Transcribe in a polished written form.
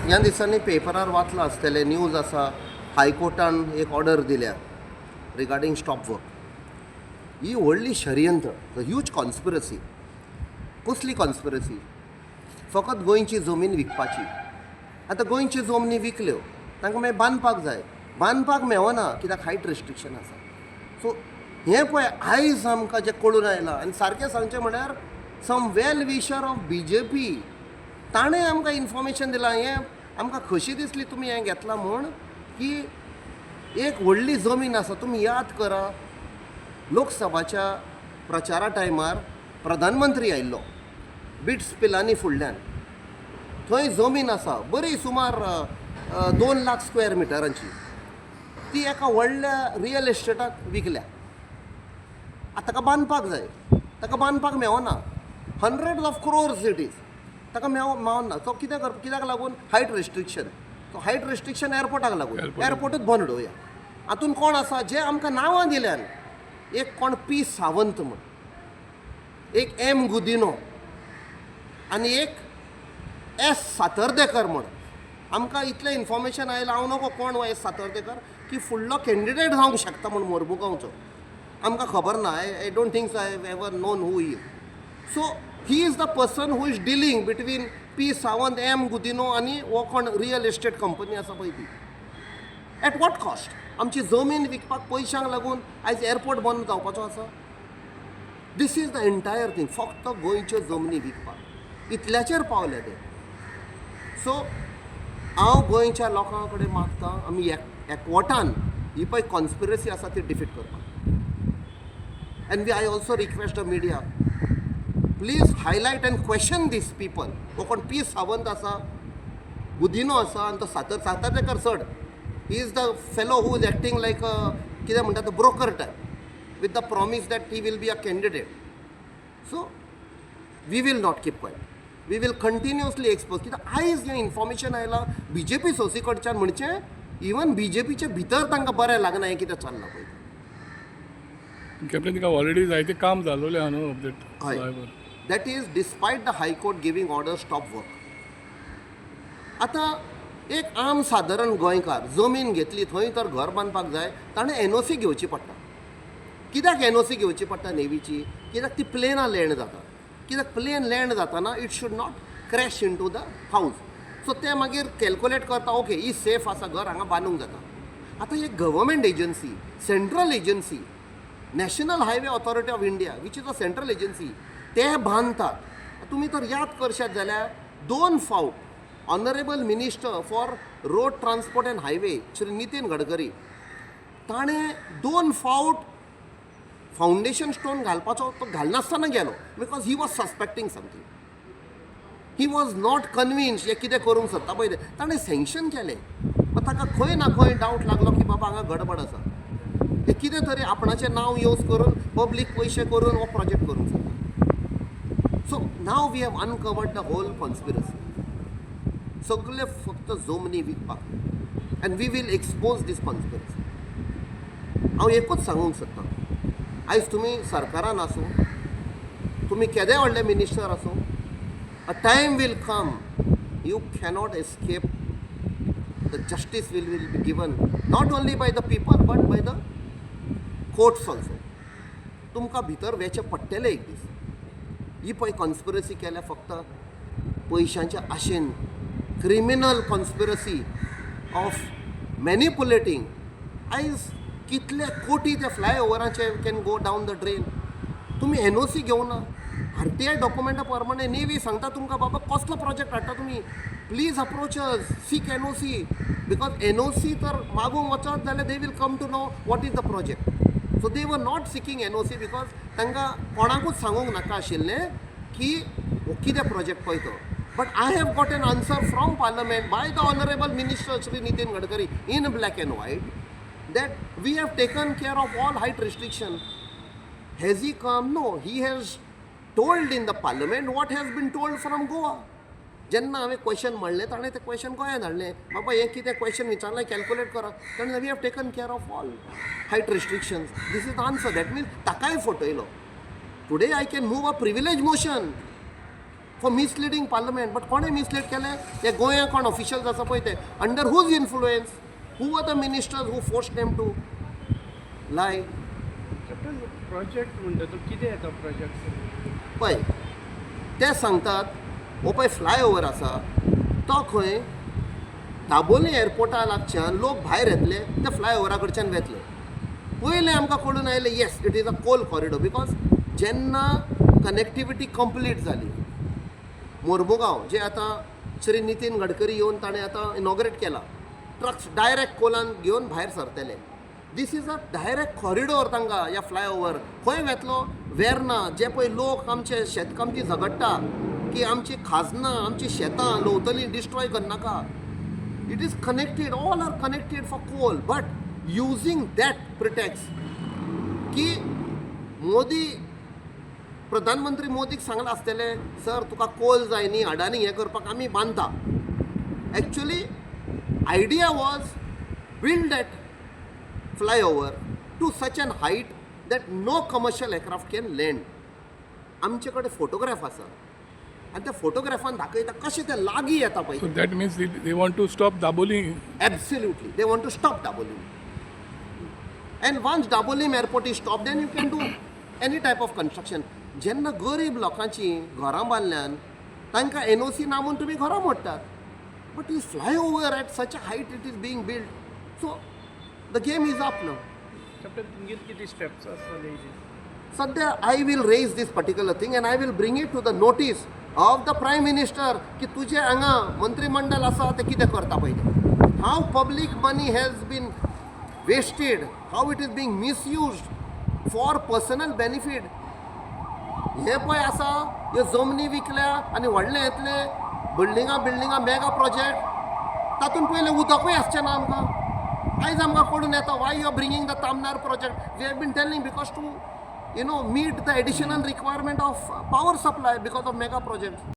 ह्या दिसांनी पेपरार वाचलां आसतलें, न्यूज आसा, हायकोर्टान एक ऑर्डर दिल्या रिगार्डींग स्टॉप वर्क. ही व्हडली षडयंत्र, ह्यूज कॉन्स्पिरसी. कसली कॉन्स्पिरसी? फकत गोंयची जमीन विकपाची. आतां गोंयच्यो जमनी विकल्यो, तांकां मागीर बांदपाक जाय. बांदपाक मेळना कित्याक हायट रिस्ट्रिक्शन आसा. सो हें पळय आयज आमकां जें कळून आयलां, आनी सारकें सांगचें म्हळ्यार सम वेल विशर ऑफ BJP ताणें आमकां इन्फॉर्मेशन दिलां. हें आमकां कशी दिसली तुमी हें घेतलां म्हूण, की एक व्हडली जमीन आसा. तुमी याद करा, लोकसभाच्या प्रचारा टायमार प्रधानमंत्री आयिल्लो बिट्स पिलांनी फुडल्यान. थंय जमीन आसा बरी सुमार 2 लाख स्क्वेअर मिटरांची. ती एका व्हडल्या रियल एस्टेटाक विकल्या. आतां ताका बांदपाक जाय, ताका बांदपाक मेळना. Hundreds of crores it is. ताका मेळना. तो कित्याक लागून? Height restriction. तो हायट रिस्ट्रिक्शन एअरपोर्टाक लागून. एअरपोर्टूच बंद दवरया. हातून कोण आसा जे आमकां नांवां दिल्यान? एक कोण P. सावंत म्हण, एक M. गुदिनो आनी एक S. सातर्डेकर म्हण. आमकां इतलें इन्फॉर्मेशन आयलां, हांव नको कोण S. सातर्डेकर, की फुडलो कॅन्डिडेट जावंक शकता म्हूण मोरमुगांवचो. आमकां खबर ना. I don't think so I have ever known who he is. So he is the person who is dealing between P. Sawant, M. Godinho आनी हो कोण रियल एस्टेट कंपनी आसा पळय ती. At what cost? आमची जमीन विकपाक पयशांक लागून आयज एअरपोर्ट बंद जावपाचो आसा? This is the entire thing. फक्त गोंयच्यो जमनी विकपाक इतल्याचेर पावले ते. सो हांव गोंयच्या लोकां कडेन मागतां, आमी एकवटान ही पळय कॉन्स्पिरसी आसा ती डिफीट करपाक. End I also request the media, please highlight end question these people. हो कोण P. सावंत आसा, गुदिनो आसा, आनी तो सातर्डेकर चड. He is the fellow who is acting like कितें म्हणटा तो broker type, with the promise that he will be a candidate. So we will not keep quiet. We will continuously expose. कित्याक आयज हें इन्फॉर्मेशन आयलां BJP सोसी कडच्यान, म्हणचें even BJPचे भितर तांकां बरें लागना हें कितें चल्लां पळय. कॅप्टन, तिका ऑलरेडी जायतें काम जालोलें आहा न्हू अपडेट. हय, that is despite the high court giving order stop work. आतां एक आम सादारण गोंयकार जमीन घेतली, थंय तर घर बांदपाक जाय, ताणें NOC घेवची पडटा. कित्याक NOC घेवची पडटा नेवीची? कित्याक ती प्लेनां लँड जाता. कित्याक प्लेन लँड जाताना it should not crash into the houses. सो ते मागीर कॅल्कुलेट करता, ओके ही सेफ आसा, घर हांगा बांदूंक जाता. आतां एक government agency, central agency, national highway authority of India, which is a central agency, ते बांदतात. तुमी तर याद करशात जाल्यार 2 फावट honourable minister for road transport and highway Shri Nitin Gadkari ताणें 2 फावट फावंडेशन स्टोन घालपाचो तो घालनासतना गेलो, because he was suspecting something. He was not convinced हे कितें करूंक सोदता पळय तें. ताणें सँक्शन केलें. ताका खंय ना खंय डावट लागलो की बाबा हांगा गडबड आसा. हे कितें तरी आपणाचें नांव यूज करून, पब्लीक पयशे करून हो प्रोजेक्ट करूंक सोदता. So now we have uncovered the whole conspiracy. सगळे फक्त जमनी विकपाक. And we will expose this conspiracy. हांव एकूच सांगूंक सोदतां, आयज तुमी सरकारान आसूं, तुमी केदे व्हडले मिनिस्टर आसूं, a time will come you cannot escape. The justice will be given not only by the people but by the courts also. तुमकां भितर वेचें पडटलें एक दीस. ही पळय कॉन्स्पिरसी केल्या फक्त पयशांच्या आशेन. Criminal conspiracy of manipulating. आयज कितले कोटी ते फ्लायओवराचे can go down the drain. तुमी NOC घेवना. RTI डॉक्युमेंटा प्रमाणे नेवी सांगता तुमकां बाबा कसलो प्रोजेक्ट हाडटा तुमी, please approach us, seek NOC. Because NOC तर मागूंक वचत जाल्यार they will come to know what is the project. So they were not सिकींग NOC because तांकां कोणाकूच सांगूंक नाका आशिल्लें की हो कितें प्रोजेक्ट पळय तो. But I have got an answer from Parliament by the Honorable Minister Shri Nitin Gadkari in black and white that we have taken care of all height restriction. Has he come? No. He has told in the Parliament what has been told from Goa. जेन्ना हांवें question म्हणलें ताणें तें question गोंयांत हाडलें. बाबा हें कितें क्वेश्चन विचारलें, कॅल्कुलेट करा. ताणें we have taken care of all height restrictions. This is the answer. That means ताकाय फटयलो. Today I can move a privilege motion for misleading parliament. But कोणें मिसलीड केलें? ते गोंया कोण ऑफिशियल्स आसा पळय ते under whose influence, who are the ministers who force them to lie. Project म्हणटा तो कितें येता प्रोजेक्ट पळय ते सांगतात हो पळय फ्लायओवर आसा तो खंय दाबोली एअरपोर्टा लागच्यान लोक भायर येतले ते फ्लायओवरा कडच्यान वेतले. पयलें आमकां कळून आयलें yes it is a coal corridor because जेन्ना कनेक्टिविटी कंप्लीट जाली मोर्मुगांव जे आतां श्री नितीन गडकरी येवन ताणें आतां इनॉग्रेट केला, ट्रक्स डायरेक्ट कोलान घेवन भायर सरतले. This is a direct corridor तांकां ह्या फ्लायओवर. खंय वेतलो? वेर्ना. जे पळय लोक आमचे शेतकामती झगडटा की आमची खाजनां आमची शेतां लोवतलीं डिस्ट्रॉय करनाका. It is connected, all are connected for coal. But using that pretext की मोदी प्रधानमंत्री मोदीक सांगलां आसतलें सर तुका कोल जाय न्ही अडानी हें करपाक आमी बांदता. Actually idea was build that flyover to such an height that no commercial aircraft can land. आमचे कडेन फोटोग्राफ आसा आनी त्या फोटोग्राफान दाखयता कशें ते लागीं येता पळय. So that means they want to stop Dabolim. Absolutely. They want to stop Dabolim. And once Dabolim airport is stopped, then you can do any type of construction. जेन्ना गरीब लोकांची घरां बांदल्यान तांकां NOC ना म्हूण तुमी घरां मोडटात. But is flyover at such a height it is being build. So the game is up now. Captain तुमगेर कितें स्टेप्स आसतले सद्या I will raise this particular thing and I will bring it to the notice of the prime minister की तुजे हांगा मंत्रिमंडळ आसा ते कितें करता पळय. How public money has been wasted, how it is being misused for personal benefit. हे पळय आसा ह्यो जमनी विकल्या आनी व्हडले येतले बिल्डिंगा मेगा प्रोजेक्ट तातूंत पयलें उदकूय आसचें ना आमकां. आयज आमकां कळून येता why you are bringing the Tamnar project. We have been telling because to meet the additional requirement of power supply because of mega projects.